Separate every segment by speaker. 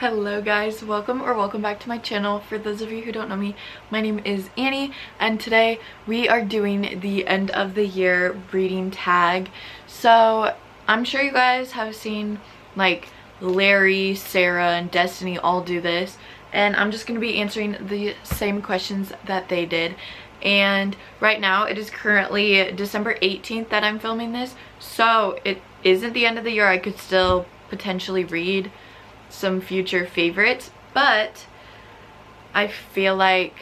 Speaker 1: Hello guys, welcome back to my channel. For those of you who don't know me, my name is Annie and today we are doing the end of the year reading tag. So I'm sure you guys have seen like Larry, Sarah, and Destiny all do this, and I'm just going to be answering the same questions that they did. And right now it is currently December 18th that I'm filming this, so it isn't the end of the year. I could still potentially read some future favorites, but I feel like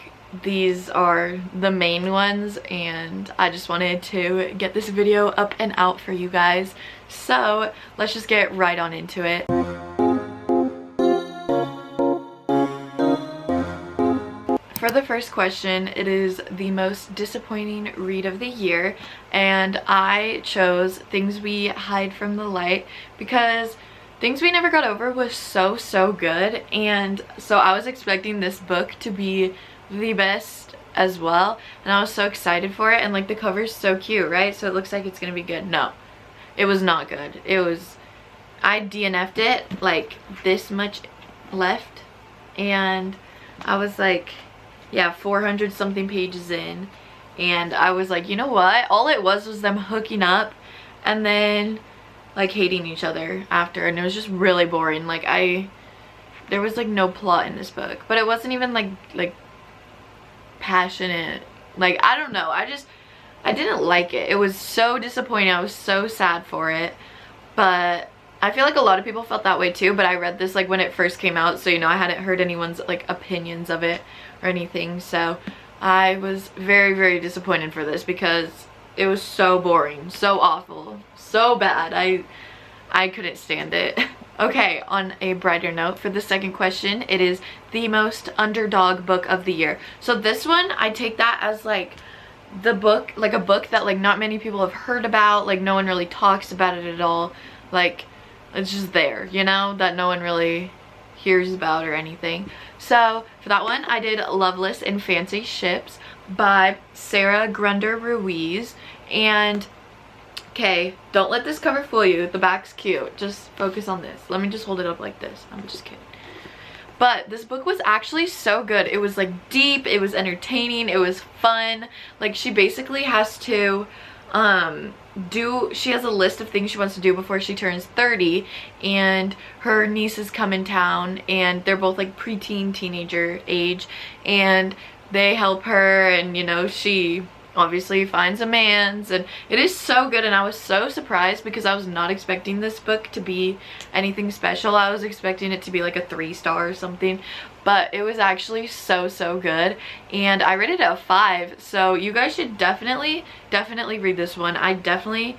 Speaker 1: these are the main ones and I just wanted to get this video up and out for you guys. So let's just get right on into it. For the first question, it is the most disappointing read of the year, and I chose Things We Hide from the Light because Things We Never Got Over was so good, and so I was expecting this book to be the best as well, and I was so excited for it. And like the cover's so cute, right? So it looks like it's gonna be good. No, it was not good. I DNF'd it like this much left, and I was like, yeah, 400 something pages in, and I was like, you know what, all it was them hooking up and then like hating each other after, and it was just really boring. Like there was like no plot in this book, but it wasn't even like passionate. Like I don't know, I didn't like it. It was so disappointing. I was so sad for it, but I feel like a lot of people felt that way too. But I read this like when it first came out, so you know, I hadn't heard anyone's like opinions of it or anything, so I was very disappointed for this because it was so boring, so awful, so bad. I couldn't stand it. Okay, on a brighter note, for the second question, it is the most underdog book of the year. So this one, I take that as like the book, like a book that like not many people have heard about, like no one really talks about it at all, like it's just there, you know, that no one really hears about or anything. So for that one, I did Loveless in Fancy Ships by Sarah Grunder Ruiz. And okay, don't let this cover fool you. The back's cute. Just focus on this. Let me just hold it up like this. I'm just kidding. But this book was actually so good. It was like deep, it was entertaining, it was fun. Like she basically has to she has a list of things she wants to do before she turns 30, and her nieces come in town and they're both like preteen teenager age, and they help her, and you know, she obviously finds a man's, and it is so good. And I was so surprised because I was not expecting this book to be anything special. I was expecting it to be like a 3-star or something, but it was actually so good, and I rated it a 5. So you guys should definitely read this one. Oh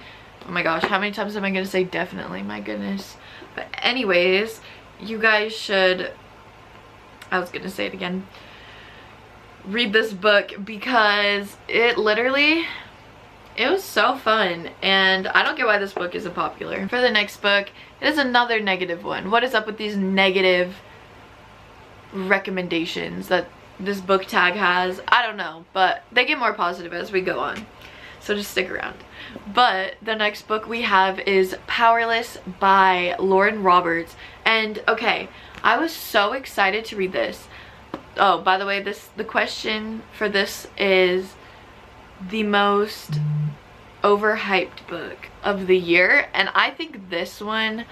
Speaker 1: my gosh, how many times am I gonna say definitely? My goodness. But anyways, you guys should, I was gonna say it again, read this book because it was so fun, and I don't get why this book isn't popular. For the next book, it is another negative one. What is up with these negative recommendations that this book tag has? I don't know, but they get more positive as we go on, so just stick around. But the next book we have is Powerless by Lauren Roberts, and okay, I was so excited to read this. Oh, by the way, the question for this is the most overhyped book of the year, and I think this one,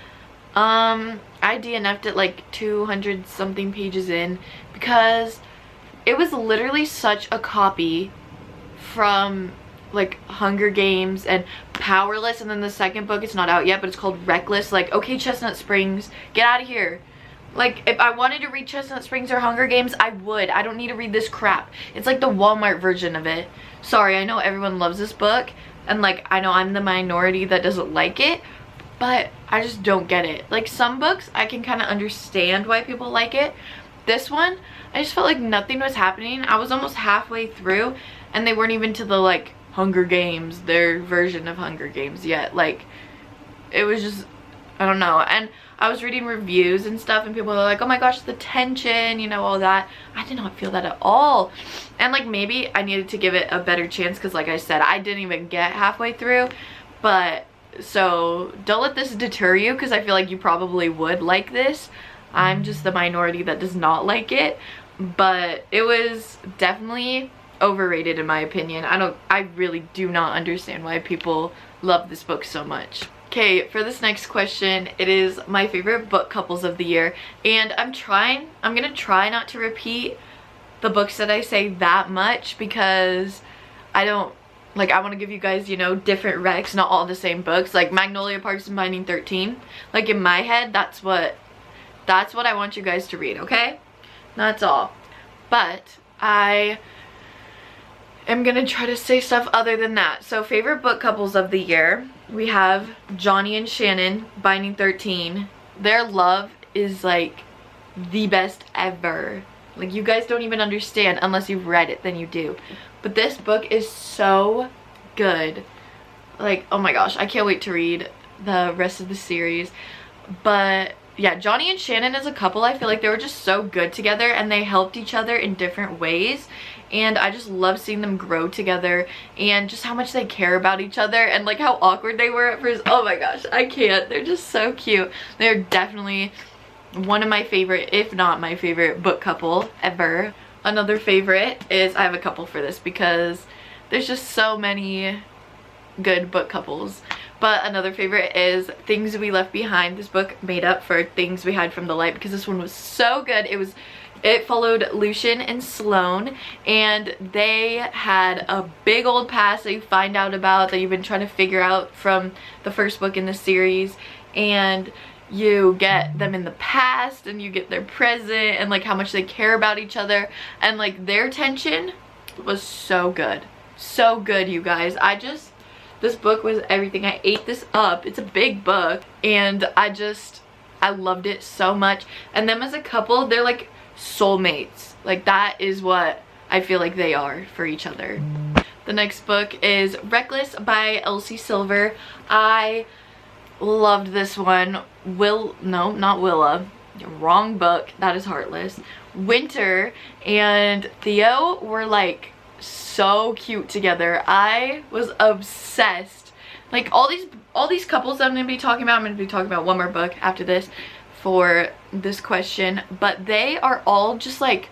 Speaker 1: I DNF'd it like 200 something pages in because it was literally such a copy from like Hunger Games and Powerless, and then the second book, it's not out yet, but it's called Reckless. Like, okay, Chestnut Springs, get out of here. Like, if I wanted to read Chestnut Springs or Hunger Games, I would. I don't need to read this crap. It's like the Walmart version of it. Sorry, I know everyone loves this book, and like, I know I'm the minority that doesn't like it, but I just don't get it. Like, some books, I can kind of understand why people like it. This one, I just felt like nothing was happening. I was almost halfway through, and they weren't even to the, like, Hunger Games, their version of Hunger Games yet. Like, it was just, I don't know. And I was reading reviews and stuff, and people were like, oh my gosh, the tension, you know, all that. I did not feel that at all. And like, maybe I needed to give it a better chance because like I said, I didn't even get halfway through. But so don't let this deter you, because I feel like you probably would like this. I'm just the minority that does not like it, but it was definitely overrated in my opinion. I really do not understand why people love this book so much. Okay, for this next question, it is my favorite book couples of the year, and I'm gonna try not to repeat the books that I say that much, because I don't, like, I want to give you guys, you know, different recs, not all the same books. Like Magnolia Parks and Binding 13, like in my head, that's what I want you guys to read, okay? That's all. But I am gonna try to say stuff other than that. So favorite book couples of the year, we have Johnny and Shannon, Binding 13. Their love is like the best ever. Like, you guys don't even understand unless you've read it, then you do. But this book is so good. Like, oh my gosh, I can't wait to read the rest of the series. But yeah, Johnny and Shannon as a couple, I feel like they were just so good together, and they helped each other in different ways. And I just love seeing them grow together, and just how much they care about each other, and like how awkward they were at first. Oh my gosh, I can't. They're just so cute. They're definitely one of my favorite, if not my favorite, book couple ever. Another favorite is, I have a couple for this because there's just so many good book couples. But another favorite is Things We Left Behind. This book made up for Things We Hide from the Light, because this one was so good. It followed Lucian and Sloane, and they had a big old past that you find out about, that you've been trying to figure out from the first book in the series, and you get them in the past and you get their present, and like how much they care about each other, and like their tension was so good. So good, you guys. This book was everything. I ate this up. It's a big book, and I loved it so much. And them as a couple, they're like soulmates. Like, that is what I feel like they are for each other. The next book is Reckless by Elsie Silver. I loved this one. No, not Willa. Wrong book. That is Heartless. Winter and Theo were like so cute together. I was obsessed. Like, all these couples that I'm gonna be talking about, I'm gonna be talking about one more book after this for this question, but they are all just like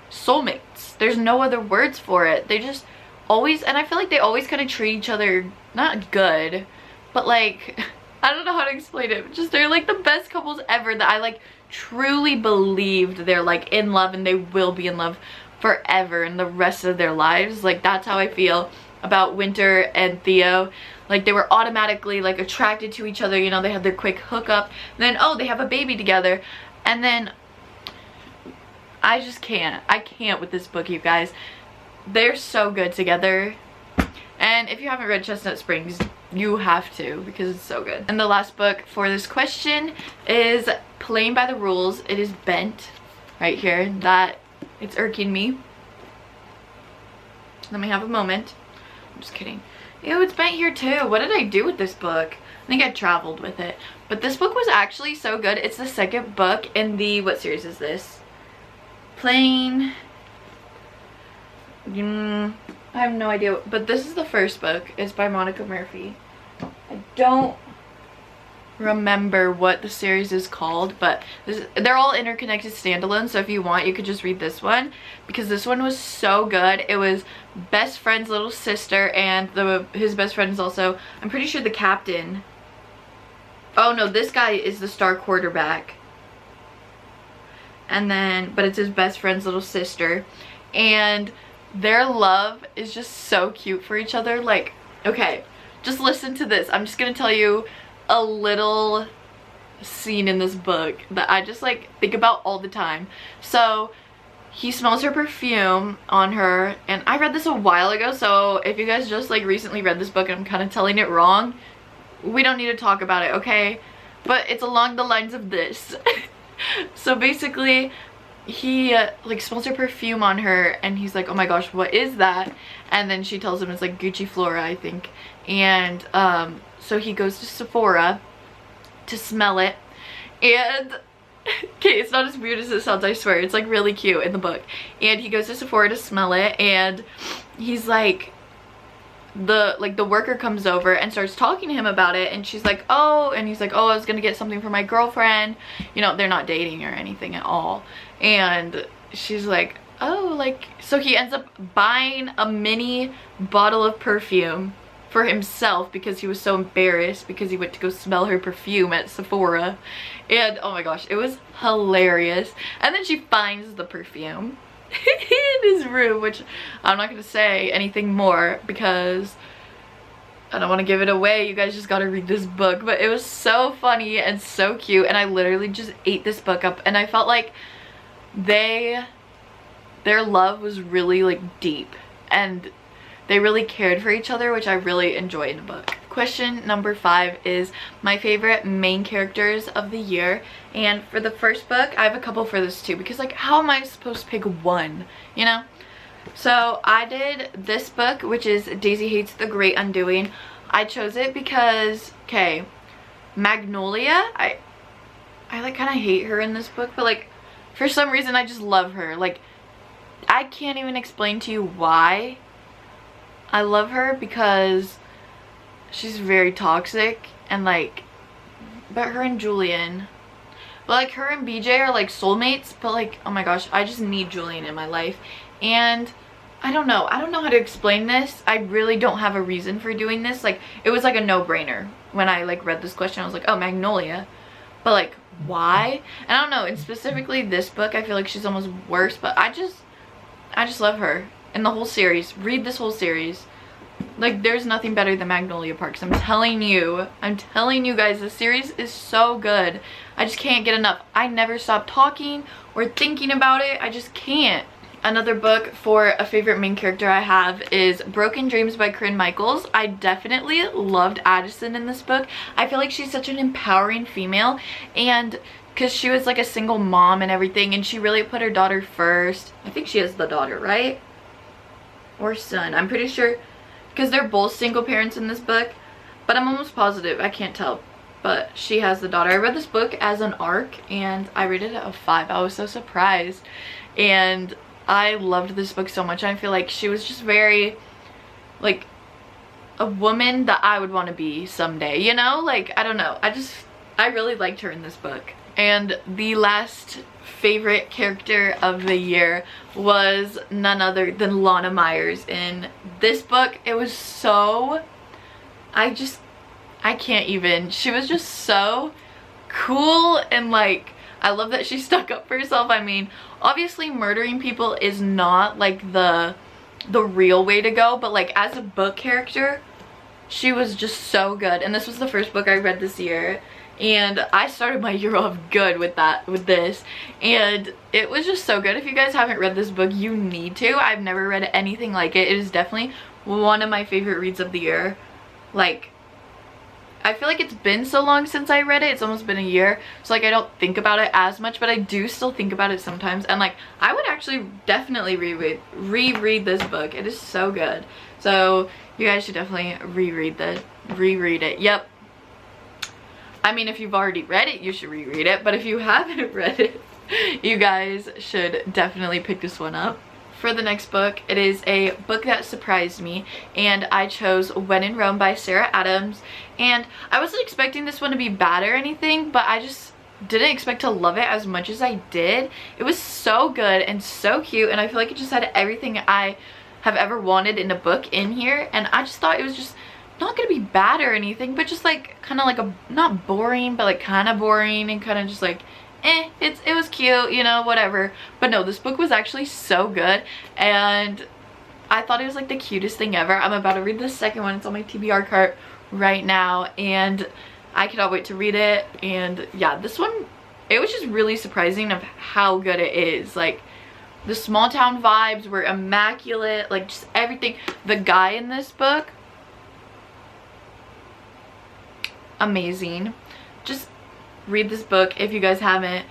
Speaker 1: soulmates. There's no other words for it. They just always, and I feel like they always kind of treat each other not good, but like, I don't know how to explain it, but just they're like the best couples ever, that I like truly believed they're like in love, and they will be in love forever and the rest of their lives. Like, that's how I feel about Winter and Theo. Like, they were automatically like attracted to each other, you know, they had their quick hookup, and then oh, they have a baby together, and then I just can't. I can't with this book, you guys. They're so good together. And if you haven't read Chestnut Springs, you have to, because it's so good. And the last book for this question is Playing by the Rules. It is bent right here. That it's irking me. Let me have a moment. I'm just kidding. Ew, it's bent here too. What did I do with this book? I think I traveled with it. But this book was actually so good. It's the second book in the, what series is this? I have no idea, but this is the first book. It's by Monica Murphy. I don't remember what the series is called, but they're all interconnected standalones, so if you want, you could just read this one, because this one was so good. It was best friend's little sister, and his best friend is also, I'm pretty sure, the captain. Oh no, this guy is the star quarterback. And then, but it's his best friend's little sister, and their love is just so cute for each other. Like, okay, just listen to this. I'm just gonna tell you a little scene in this book that I just like think about all the time. So he smells her perfume on her, and I read this a while ago, so if you guys just like recently read this book and I'm kind of telling it wrong, we don't need to talk about it, okay? But it's along the lines of this. So basically, he like smells her perfume on her, and he's like, oh my gosh, what is that? And then she tells him it's like Gucci Flora, I think. And so he goes to Sephora to smell it, and okay, it's not as weird as it sounds, I swear. It's like really cute in the book. And he goes to Sephora to smell it, and he's like, the worker comes over and starts talking to him about it, and she's like, oh, and he's like, oh, I was gonna get something for my girlfriend. You know, they're not dating or anything at all. And she's like, oh, like, so he ends up buying a mini bottle of perfume for himself because he was so embarrassed because he went to go smell her perfume at Sephora. And oh my gosh, it was hilarious. And then she finds the perfume in his room, which I'm not gonna say anything more because I don't want to give it away. You guys just gotta read this book. But it was so funny and so cute, and I literally just ate this book up, and I felt like their love was really like deep, and they really cared for each other, which I really enjoy in a book. Question number 5 is my favorite main characters of the year. And for the first book, I have a couple for this too, because like, how am I supposed to pick one, you know? So I did this book, which is Daisy Hates the Great Undoing. I chose it because, okay, Magnolia, I like kind of hate her in this book, but like for some reason I just love her. Like, I can't even explain to you why I love her, because she's very toxic, and like, but her and Julian, but like her and BJ are like soulmates, but like, oh my gosh, I just need Julian in my life. And I don't know how to explain this. I really don't have a reason for doing this. Like, it was like a no-brainer when I like read this question. I was like, oh, Magnolia, but like, why? And I don't know, and specifically this book, I feel like she's almost worse, but I just love her. And the whole series, read this whole series. Like, there's nothing better than Magnolia Parks. I'm telling you guys, this series is so good. I just can't get enough. I never stop talking or thinking about it. I just can't. Another book for a favorite main character I have is Broken Dreams by Corinne Michaels. I definitely loved Addison in this book. I feel like she's such an empowering female, and because she was like a single mom and everything, and she really put her daughter first. I think she has the daughter, right? Or son, I'm pretty sure, because they're both single parents in this book, but I'm almost positive, I can't tell, but she has the daughter. I read this book as an arc, and I rated it a 5. I was so surprised, and I loved this book so much. I feel like she was just very, like, a woman that I would want to be someday, you know? Like, I don't know, I really liked her in this book. And the last favorite character of the year was none other than Lana Myers in this book. It was so, I can't even, she was just so cool, and like, I love that she stuck up for herself. I mean, obviously murdering people is not like the real way to go, but like as a book character, she was just so good. And this was the first book I read this year, and I started my year off good with this, and it was just so good. If you guys haven't read this book, you need to. I've never read anything like it. It is definitely one of my favorite reads of the year. Like, I feel like it's been so long since I read it. It's almost been a year, so like I don't think about it as much, but I do still think about it sometimes. And like, I would actually definitely reread this book. It is so good. So you guys should definitely reread it. Yep. I mean, if you've already read it, you should reread it, but if you haven't read it, you guys should definitely pick this one up. For the next book, it is a book that surprised me, and I chose When in Rome by Sarah Adams. And I wasn't expecting this one to be bad or anything, but I just didn't expect to love it as much as I did. It was so good and so cute, and I feel like it just had everything I have ever wanted in a book in here, and I just thought it was just not gonna be bad or anything, but just like kind of like a, not boring, but like kind of boring, and kind of just like it was cute, you know, whatever. But no, this book was actually so good, and I thought it was like the cutest thing ever. I'm about to read the second one. It's on my TBR cart right now, and I cannot wait to read it. And yeah, this one, it was just really surprising of how good it is. Like, the small town vibes were immaculate, like just everything. The guy in this book, amazing. Just read this book if you guys haven't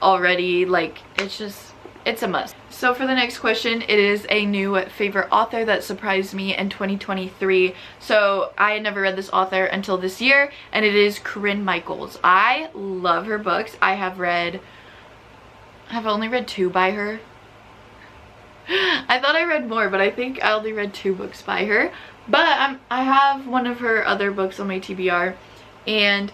Speaker 1: already. Like, it's a must. So for the next question, it is a new favorite author that surprised me in 2023. So I had never read this author until this year, and it is Corinne Michaels. I love her books. I've only read 2 by her. I thought I read more, but I think I only read 2 books by her. But I have one of her other books on my TBR, and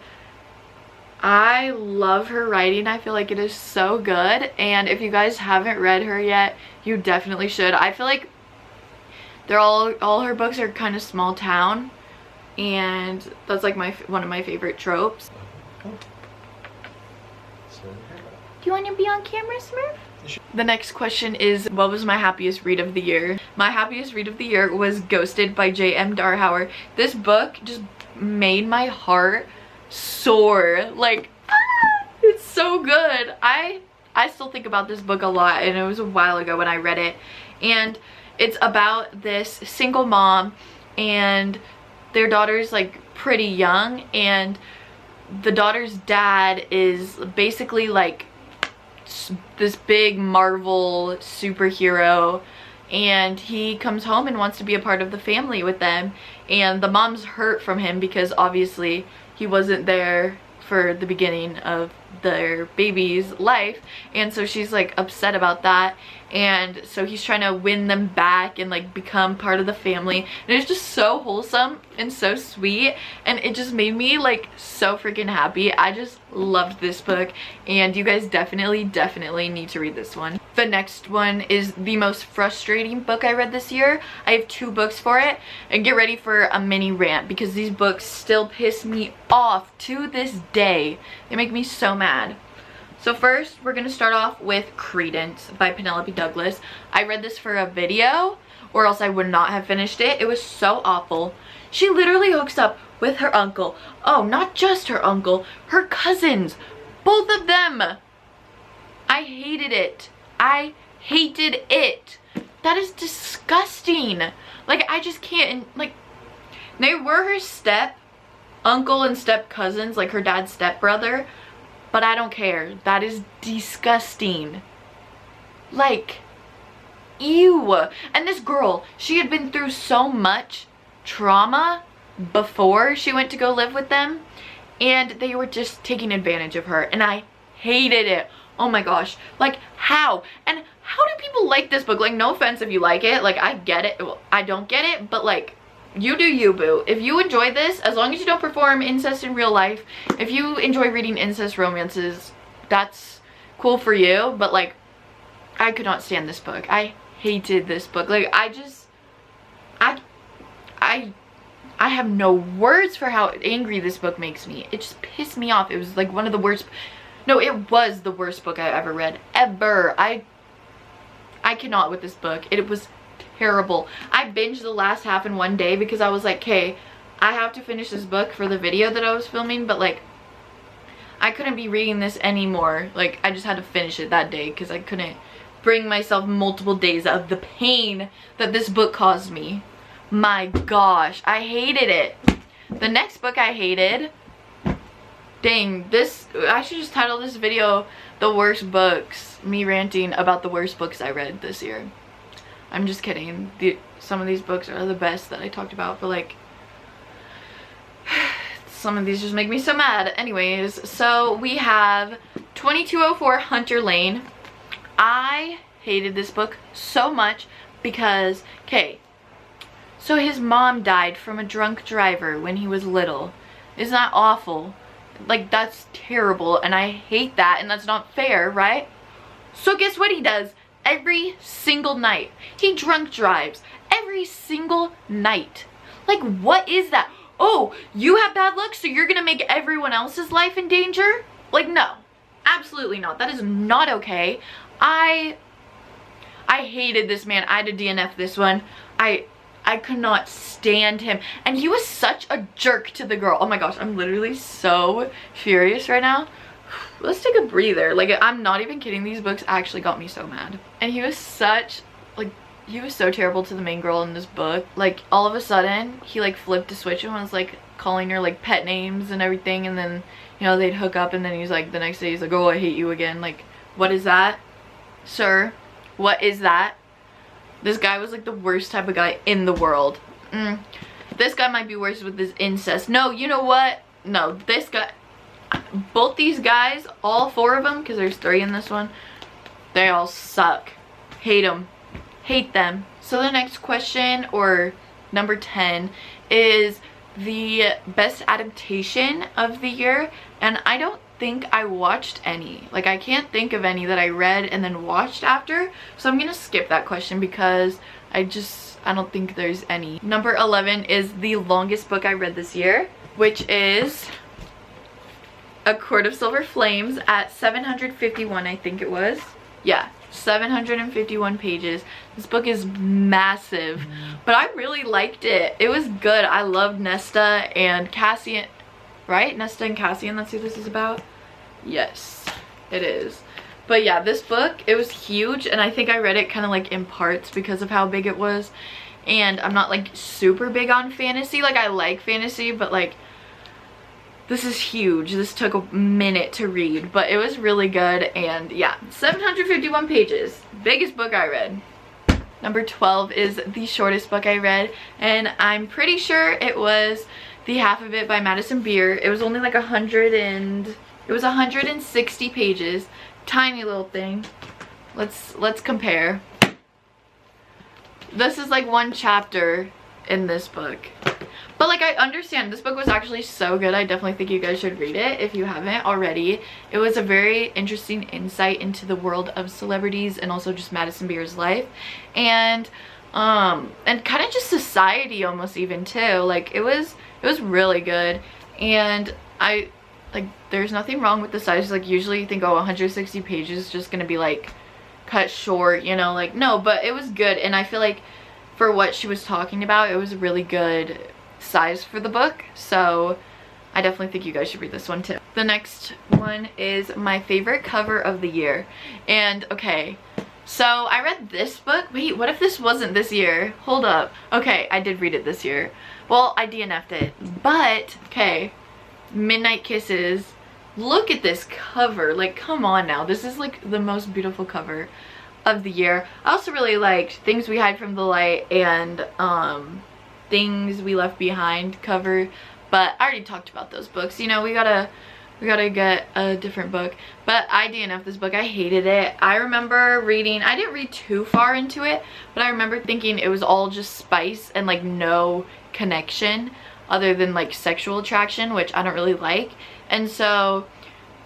Speaker 1: I love her writing. I feel like it is so good, and if you guys haven't read her yet, you definitely should. I feel like they're all her books are kind of small town, and that's like one of my favorite tropes. Do you want to be on camera, Smurf? The next question is, what was my happiest read of the year? My happiest read of the year was Ghosted by J.M. Darhauer. This book just made my heart soar. Like, it's so good. I still think about this book a lot, and it was a while ago when I read it. And it's about this single mom, and their daughter's like pretty young, and the daughter's dad is basically like this big Marvel superhero, and he comes home and wants to be a part of the family with them, and the mom's hurt from him because obviously he wasn't there for the beginning of their baby's life, and so she's like upset about that, and so he's trying to win them back and like become part of the family, and it's just so wholesome and so sweet, and it just made me like so freaking happy. I just loved this book, and you guys definitely need to read this one. The next one is the most frustrating book I read this year. I have 2 books for it, and get ready for a mini rant because these books still piss me off to this day. They make me so mad. So first, we're gonna start off with Credence by Penelope Douglas. I read this for a video, or else I would not have finished it. It was so awful. She literally hooks up with her uncle. Oh, not just her uncle, her cousins. Both of them. I hated it. I hated it. That is disgusting. Like, I just can't, like, they were her step uncle and step cousins, like her dad's stepbrother, but I don't care. That is disgusting. Like, ew. And this girl, she had been through so much trauma before she went to go live with them, and they were just taking advantage of her, and I hated it. Oh my gosh. Like, how? And how do people like this book? Like, no offense if you like it. Like, I get it. Well, I don't get it, but like, you do you, boo. If you enjoy this, as long as you don't perform incest in real life, if you enjoy reading incest romances, that's cool for you. But like, I could not stand this book. I hated this book. Like, I have no words for how angry this book makes me. It just pissed me off. It was like one of the worst. No, it was the worst book I ever read. Ever. I cannot with this book. It was terrible. I binged the last half in one day because I was like, okay, I have to finish this book for the video that I was filming, but like, I couldn't be reading this anymore. Like, I just had to finish it that day because I couldn't bring myself multiple days of the pain that this book caused me. My gosh, I hated it. The next book I hated, dang, this, I should just title this video The Worst Books, me ranting about the worst books I read this year. I'm just kidding. Some of these books are the best that I talked about, but like, some of these just make me so mad. Anyways, so we have 2204 Hunter Lane. I hated this book so much because, okay, so his mom died from a drunk driver when he was little. Isn't that awful? Like, that's terrible, and I hate that, and that's not fair, right? So guess what he does? Every single night, he drunk drives every single night. Like, what is that? Oh, you have bad luck, so you're gonna make everyone else's life in danger? Like, no, absolutely not. That is not okay. I hated this man. I had to DNF this one. I could not stand him, and he was such a jerk to the girl. Oh my gosh, I'm literally so furious right now. Let's take a breather. Like, I'm not even kidding. These books actually got me so mad. And he was such, like, he was so terrible to the main girl in this book. Like, all of a sudden, he, like, flipped a switch and was, like, calling her, like, pet names and everything. And then, you know, they'd hook up, and then he's, like, the next day, he's like, oh, I hate you again. Like, what is that, sir? What is that? This guy was, like, the worst type of guy in the world. This guy might be worse with his incest. No, you know what? No, this guy... Both these guys, all 4 of them, because there's 3 in this one, they all suck. Hate them. hate them. So the next question, or number 10, is the best adaptation of the year, and I don't think I watched any. Like, I can't think of any that I read and then watched after, so I'm gonna skip that question because I don't think there's any. Number 11 is the longest book I read this year, which is A Court of Silver Flames at 751, I think it was. Yeah, 751 pages. This book is massive, but I really liked it. It was good. I loved Nesta and Cassian, right? Nesta and Cassian, that's who this is about? Yes, it is. But yeah, this book, it was huge, and I think I read it kind of like in parts because of how big it was. And I'm not like super big on fantasy. Like, I like fantasy, but like, this is huge. This took a minute to read, but it was really good. And yeah, 751 pages. Biggest book I read. Number 12 is the shortest book I read, and I'm pretty sure it was The Half of It by Madison Beer. It was only like 160 pages. Tiny little thing. Let's compare. This is like one chapter in this book. But like, I understand, this book was actually so good. I definitely think you guys should read it if you haven't already. It was a very interesting insight into the world of celebrities and also just Madison Beer's life. And kind of just society almost even too. Like, it was really good. And there's nothing wrong with the size. Like, usually you think, oh, 160 pages is just gonna be like cut short, you know, like, no, but it was good. And I feel like for what she was talking about, it was a really good size for the book, so I definitely think you guys should read this one too. The next one is my favorite cover of the year. And okay, so I read this book. Wait, what if this wasn't this year? Hold up. Okay, I did read it this year. Well, I DNF'd it, but okay, Midnight Kisses. Look at this cover. Like, come on now, this is like the most beautiful cover of the year. I also really liked Things We Hide from the Light and Things We Left Behind cover, but I already talked about those books. You know, we gotta get a different book. But I DNF'd this book. I hated it. I remember reading, I didn't read too far into it, but I remember thinking it was all just spice and like no connection other than like sexual attraction, which I don't really like. And so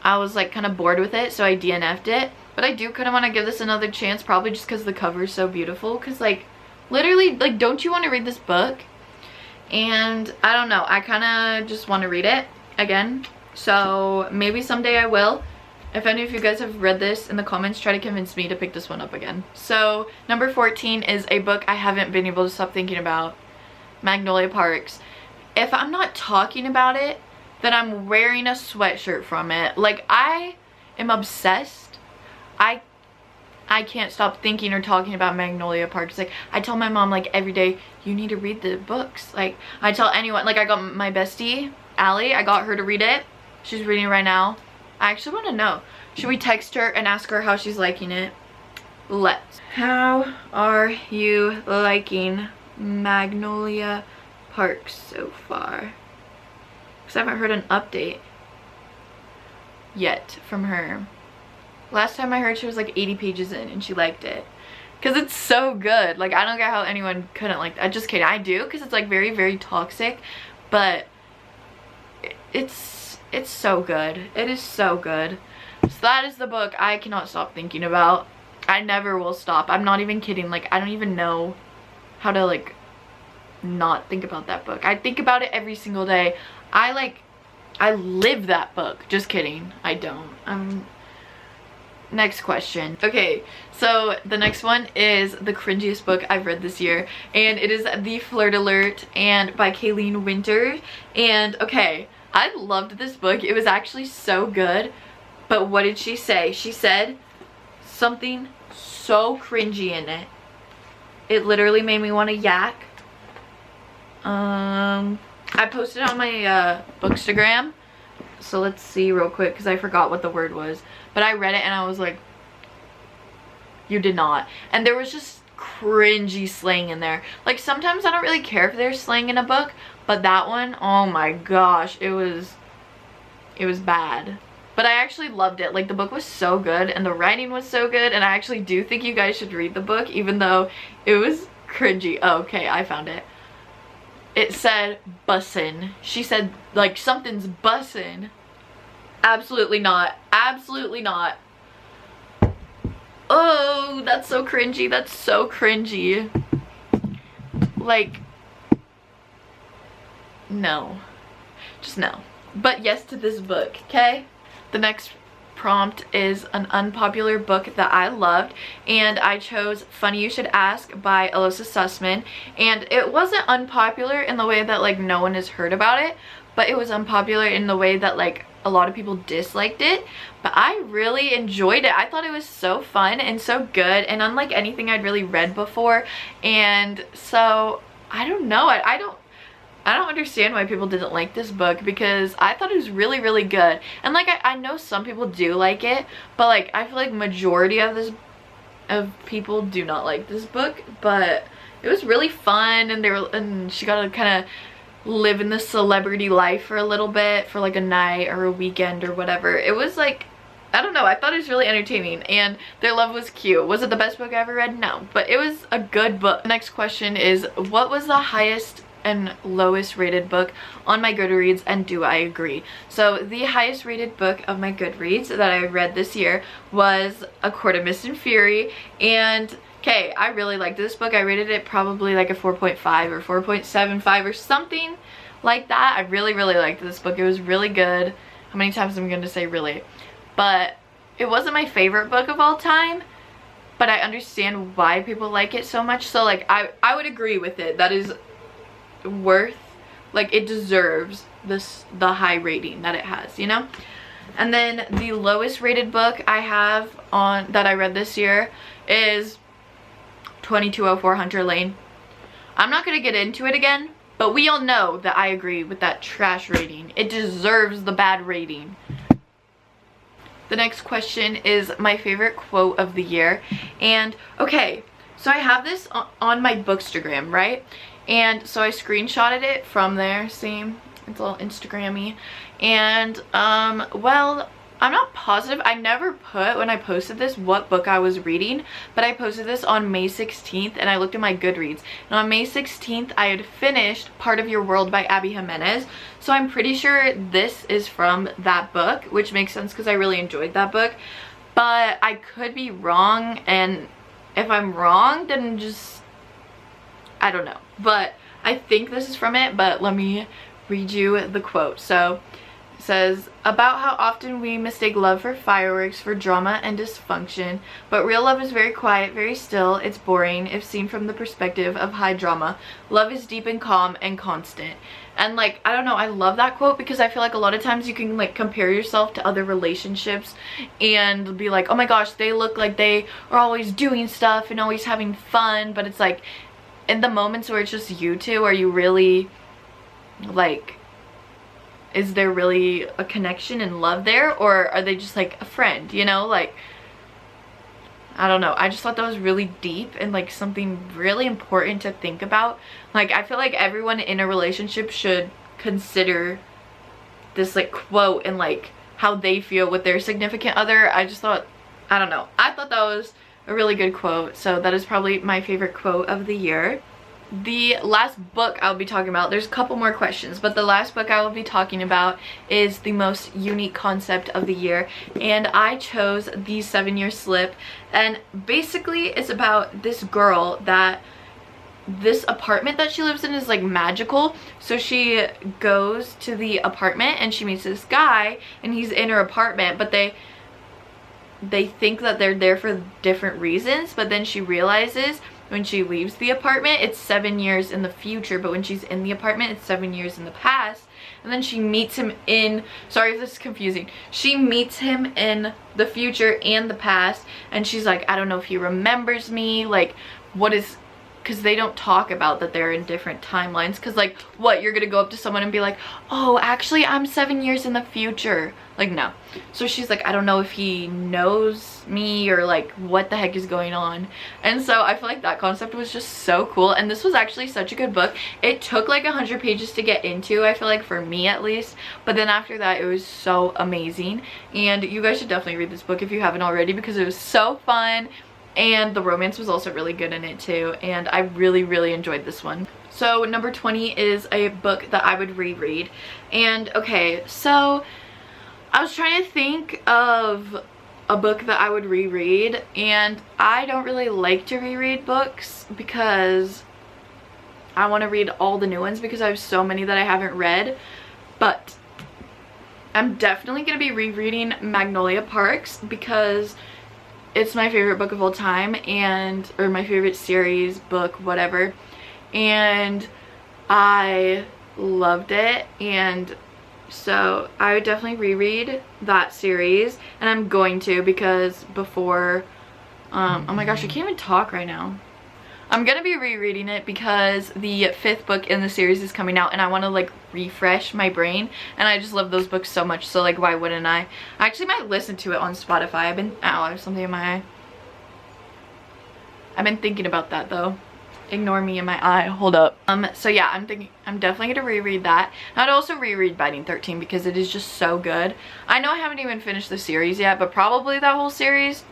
Speaker 1: I was like kind of bored with it, so I DNF'd it. But I do kind of want to give this another chance, probably just because the cover is so beautiful. Because like, literally, like, don't you want to read this book? And I don't know, I kind of just want to read it again. So maybe someday I will. If any of you guys have read this, in the comments, try to convince me to pick this one up again. So number 14 is a book I haven't been able to stop thinking about. Magnolia Parks. If I'm not talking about it, then I'm wearing a sweatshirt from it. Like, I am obsessed. I can't stop thinking or talking about Magnolia Parks. Like, I tell my mom like every day, you need to read the books. Like, I tell anyone, like, I got my bestie Allie, I got her to read it. She's reading it right now. I actually want to know, should we text her and ask her how she's liking it? Let's. How are you liking Magnolia Parks so far? Because I haven't heard an update yet from her. Last time I heard, she was like 80 pages in and she liked it. Because it's so good. Like, I don't get how anyone couldn't like that. Just kidding, I do, because it's like very, very toxic. But it's so good. It is so good. So that is the book I cannot stop thinking about. I never will stop. I'm not even kidding. Like, I don't even know how to like not think about that book. I think about it every single day. I live that book. Just kidding, I don't. Next question. Okay, so the next one is the cringiest book I've read this year, and it is The Flirt Alert and by Kayleen Winter. And okay, I loved this book. It was actually so good, but what did she say? She said something so cringy in it. It literally made me want to yak. I posted it on my Bookstagram, so let's see real quick because I forgot what the word was. But I read it and I was like, you did not. And there was just cringy slang in there. Like, sometimes I don't really care if there's slang in a book, but that one, oh my gosh, it was bad. But I actually loved it. Like, the book was so good and the writing was so good, and I actually do think you guys should read the book, even though it was cringy. Oh, okay, I found it. It said bussin'. She said like something's bussin'. Absolutely not. Absolutely not. Oh, that's so cringy. That's so cringy. Like, no. Just no. But yes to this book, okay? The next prompt is an unpopular book that I loved, and I chose Funny You Should Ask by Alyssa Sussman. And it wasn't unpopular in the way that like no one has heard about it, but it was unpopular in the way that like a lot of people disliked it. But I really enjoyed it. I thought it was so fun and so good, and unlike anything I'd really read before. And so I don't know, I don't understand why people didn't like this book, because I thought it was really, really good. And like I know some people do like it, but like I feel like majority of people do not like this book. But it was really fun, and she got to kind of live in the celebrity life for a little bit, for like a night or a weekend or whatever. It was like, I don't know, I thought it was really entertaining, and their love was cute. Was it the best book I ever read? No, but it was a good book. The next question is, what was the highest and lowest rated book on my Goodreads, and do I agree? So the highest rated book of my Goodreads that I read this year was A Court of Mist and Fury. And okay, I really liked this book. I rated it probably like a 4.5 or 4.75 or something like that. I really, really liked this book. It was really good. How many times am I going to say really? But it wasn't my favorite book of all time, but I understand why people like it so much. So like I would agree with it. That is worth, like, it deserves the high rating that it has, you know. And then the lowest rated book I have on that I read this year is 2204 Hunter Lane. I'm not gonna get into it again, but we all know that I agree with that trash rating. It deserves the bad rating. The next question is my favorite quote of the year. And okay, so I have this on my Bookstagram, right? And so I screenshotted it from there. See, it's a little Instagram-y. And well, I'm not positive. I never put, when I posted this, what book I was reading, but I posted this on May 16th, and I looked at my Goodreads, and on May 16th I had finished Part of Your World by Abby Jimenez. So I'm pretty sure this is from that book, which makes sense because I really enjoyed that book. But I could be wrong, and if I'm wrong, then just, I don't know. But I think this is from it, but let me read you the quote. So it says, about how often we mistake love for fireworks, for drama and dysfunction, but real love is very quiet, very still. It's boring if seen from the perspective of high drama. Love is deep and calm and constant. And like, I don't know, I love that quote, because I feel like a lot of times you can like compare yourself to other relationships and be like, oh my gosh, they look like they are always doing stuff and always having fun. But it's like, in the moments where it's just you two, are you really, like, is there really a connection and love there, or are they just like a friend, you know? Like, I don't know, I just thought that was really deep and like something really important to think about. Like, I feel like everyone in a relationship should consider this like quote and like how they feel with their significant other. I just thought, I don't know, I thought that was a really good quote. So that is probably my favorite quote of the year. The last book I'll be talking about, there's a couple more questions, but the last book I will be talking about is the most unique concept of the year, and I chose The 7-Year Slip. And basically it's about this girl that this apartment that she lives in is like magical. So she goes to the apartment and she meets this guy, and he's in her apartment, but they think that they're there for different reasons. But then she realizes when she leaves the apartment, it's 7 years in the future, but when she's in the apartment, it's 7 years in the past. And then she meets him in, sorry if this is confusing, she meets him in the future and the past, and she's like, I don't know if he remembers me, like, what is because they don't talk about that they're in different timelines. Because like, what, you're gonna go up to someone and be like, oh, actually I'm 7 years in the future? Like, no. So she's like, I don't know if he knows me or like what the heck is going on. And so I feel like that concept was just so cool, and this was actually such a good book. It took like 100 pages to get into, I feel like, for me at least, but then after that it was so amazing. And you guys should definitely read this book if you haven't already, because it was so fun. And the romance was also really good in it too, and I really enjoyed this one. So number 20 is a book that I would reread. And okay, so I was trying to think of a book that I would reread, and I don't really like to reread books because I want to read all the new ones because I have so many that I haven't read. But I'm definitely going to be rereading Magnolia Parks because it's my favorite book of all time, and or my favorite series, book, whatever, and I loved it. And so I would definitely reread that series, and I'm going to, because before oh my gosh, I can't even talk right now. I'm gonna be rereading it because the 5th book in the series is coming out, and I want to like refresh my brain, and I just love those books so much, so like why wouldn't I actually might listen to it on Spotify. I've been, ow, I have something in my eye. I've been thinking about that though. Ignore me in my eye, hold up. So yeah, I'm definitely gonna reread that. I'd also reread Biting 13 because it is just so good. I know I haven't even finished the series yet, but probably that whole series,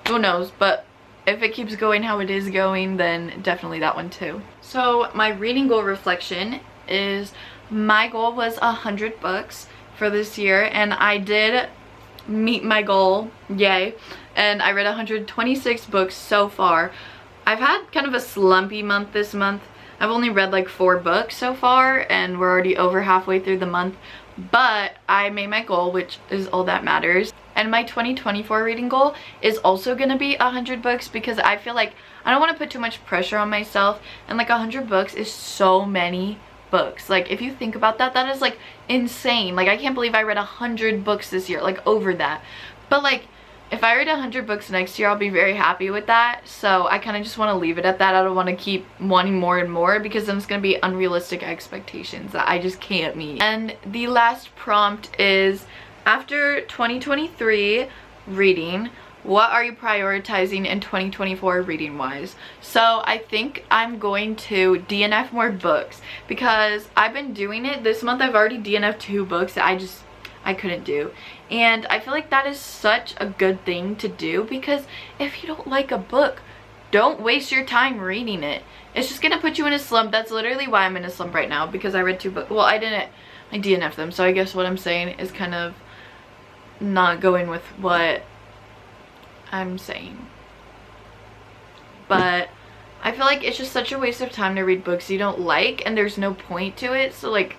Speaker 1: who knows, but if it keeps going how it is going, then definitely that one too. So my reading goal reflection is, my goal was 100 books for this year, and I did meet my goal, yay, and I read 126 books so far. I've had kind of a slumpy month this month. I've only read like 4 books so far, and we're already over halfway through the month, but I made my goal, which is all that matters. And my 2024 reading goal is also gonna be 100 books, because I feel like I don't want to put too much pressure on myself, and like 100 books is so many books. Like if you think about that, that is like insane. Like I can't believe I read 100 books this year, like over that. But like if I read 100 books next year, I'll be very happy with that. So I kind of just want to leave it at that. I don't want to keep wanting more and more, because then it's going to be unrealistic expectations that I just can't meet. And the last prompt is, after 2023 reading, what are you prioritizing in 2024 reading wise? So I think I'm going to DNF more books, because I've been doing it. This month I've already DNF'd 2 books that I couldn't do, and I feel like that is such a good thing to do, because if you don't like a book, don't waste your time reading it. It's just gonna put you in a slump. That's literally why I'm in a slump right now, because I read 2 books. Well, I DNF'd them, so I guess what I'm saying is kind of not going with what I'm saying. But I feel like it's just such a waste of time to read books you don't like, and there's no point to it. So like,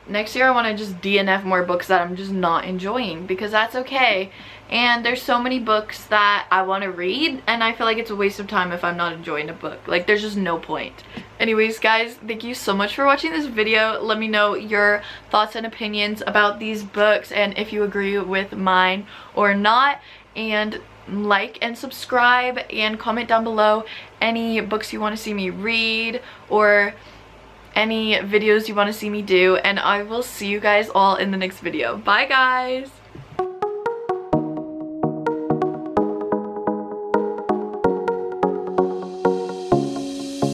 Speaker 1: next year I want to just DNF more books that I'm just not enjoying, because that's okay. And there's so many books that I want to read, and I feel like it's a waste of time if I'm not enjoying a book. Like there's just no point. Anyways guys, thank you so much for watching this video. Let me know your thoughts and opinions about these books, and if you agree with mine or not. And like and subscribe, and comment down below any books you want to see me read, or any videos you want to see me do, and I will see you guys all in the next video. Bye guys!